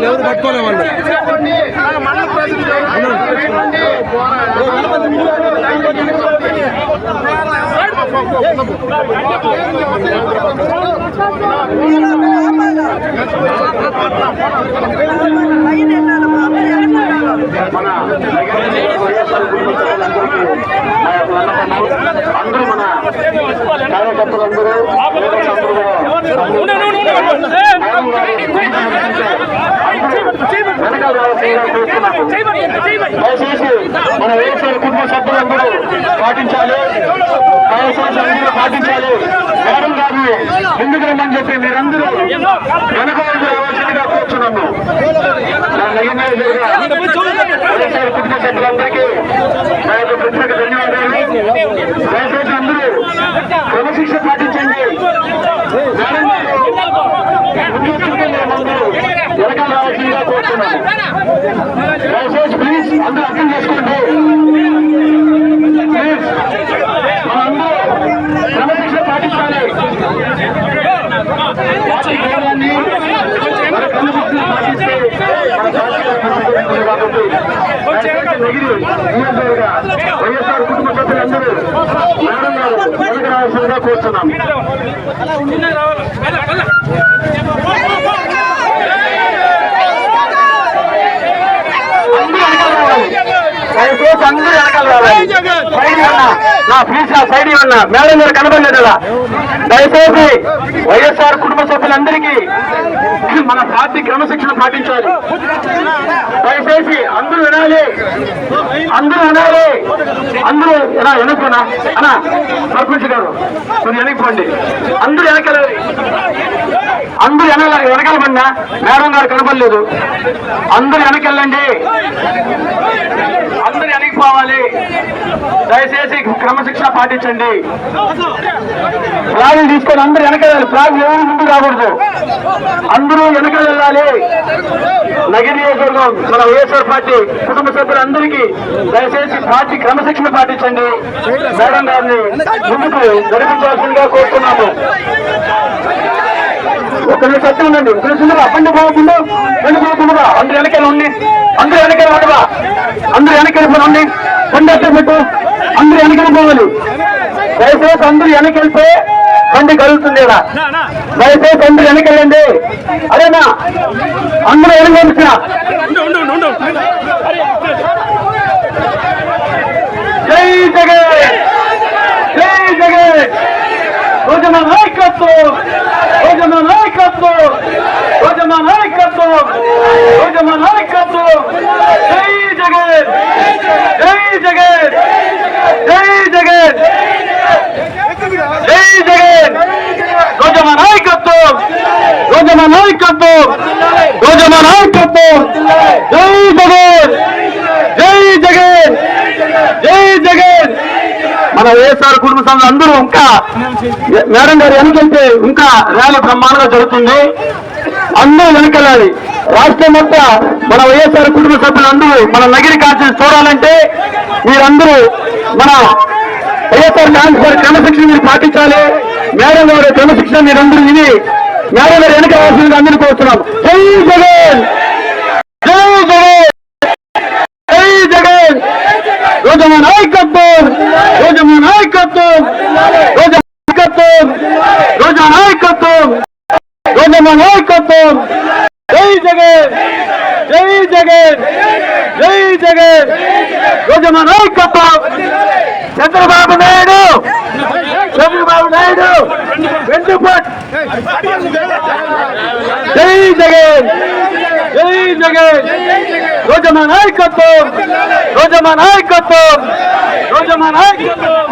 ఎవరు పట్టుకోలే వాళ్ళు అందరూ మన కార్యకర్తలందరూ దయచేసి మన వైఎస్ఆర్ కుటుంబ సభ్యులందరూ పాటించాలి, పాటించాలి. మేడం గారిని ముందుకు రమ్మని చెప్పి మీరందరూ వెనకవైపు రావాల్సిందిగా కూర్చున్నాము. వైఎస్ఆర్ కుటుంబ సభ్యులందరికీ నా యొక్క ప్రత్యేక ధన్యవాదాలు. దయచేసి అందరూ క్రమశిక్షణ పాటించండి. మేడం గారు వెనకాల రావాల్సిందిగా కోరుతున్నాము. దయచేసి ప్లీజ్ అందరూ అర్థం చేసుకోండి. ప్లీజ్ మనందరూ క్రమశిక్షణ పాటించాలి. పార్టీ గౌరవాన్ని మన క్రమశిక్షణ పాటిస్తే మన కాబట్టి వైఎస్ఆర్ కుటుంబ సభ్యులందరూ మేడం గారు వెనక రావాల్సిందిగా కోరుతున్నాం. దయచేసి అందరూ వెనకాల రావాలి. సైడ్ ఉన్నా నా ప్లీజ్ నా సైడ్ ఉన్నా మేడం గారు కనబడలేదు కదా. దయచేసి వైఎస్ఆర్ కుటుంబ సభ్యులందరికీ మన పార్టీ క్రమశిక్షణ పాటించాలి. దయచేసి అందరూ వినాలి, అందరూ వినాలి. అందరూ ఎలా వెనక్కున్నా అన్నా సర్పంచ్ గారు మీరు వెనక్కిపోండి. అందరూ వెనకాలి, అందరూ వెనకాల పడినా మేడం గారు కనపడలేదు. అందరూ వెనకెళ్ళండి, అందరూ వెనక్కిపోవాలి. దయచేసి క్రమశిక్షణ పాటించండి. ఫ్లాగులు తీసుకొని అందరూ వెనకెళ్ళాలి. ఫ్లాగ్ ఎవరు ముందు రాకూడదు, అందరూ వెనక వెళ్ళాలి. నగిరి నియోజకవర్గం మన వైఎస్ఆర్ పార్టీ కుటుంబ సభ్యులందరికీ దయచేసి పార్టీ క్రమశిక్షణ పాటించండి. మేడం గారిని ముందుకు జరిపించాల్సిందిగా కోరుతున్నాము. ఒక సత్యం ఉండండి, తెలుసుండగా బండి పోకుండా అందరూ వెనకాల ఉండి, అందరూ వెనకాల ఉండవా, అందరూ వెనకెళ్ళిపోయి ఉండి బండి అట్టే పెట్టు. అందరూ వెనకెళ్ళిపోవాలి. దయచేసి అందరూ వెనకెళ్తే బండి కలుగుతుంది కదా. దయచేసి అందరూ వెనకెళ్ళండి. అదేనా అందరూ వెనక పంపించిన జై జగన్, జై జగన్. రోజున నాయకత్వం, రోజున నాయకత్వం, రోజున నాయకత్వం, రోజున నాయకత్వం. జై జగన్, జై జగన్, జై జగన్, జై జగన్. రోజున నాయకత్వం, రోజున నాయకత్వం, రోజున నాయకత్వం. జై జగన్, జై జగన్, జై జగన్. మన వైఎస్ఆర్ కుటుంబ సభ్యులు అందరూ ఇంకా మేడం గారు వెనకెళ్తే ఇంకా ర్యాలీ బ్రహ్మాండంగా జరుగుతుంది. అందరూ వెనకెళ్ళాలి. రాష్ట్రం మొత్తం మన వైఎస్ఆర్ కుటుంబ సభ్యులందరూ మన నగిరి కాన్స్టిట్యూన్సీ చూడాలంటే మీరందరూ మన వైఎస్ఆర్ కాన్స్టిట్యూన్సీ క్రమశిక్షణ మీరు పాటించాలి. మేడం గారు క్రమశిక్షణ మీరందరూ విని మేడం గారు వెనక రావాల్సిందిగా అందరూ కోరుతున్నాం. జై జగన్, జై జగన్, జై జగన్. రోజున నాయకత్వం, రోజున నాయకత్వం, రోజున నాయకత్వం, రోజున నాయకత్వం, రోజున నాయకత్వం. జై జగన్, జై జగన్, జై జగన్. రోజున నాయకత్వం. చంద్రబాబు నాయుడు, చంద్రబాబు నాయుడు వెంటుపట్. జై జగన్, జై జగన్. రోజున నాయకత్వం, రోజున నాయకత్వం, రోజున నాయకత్వం.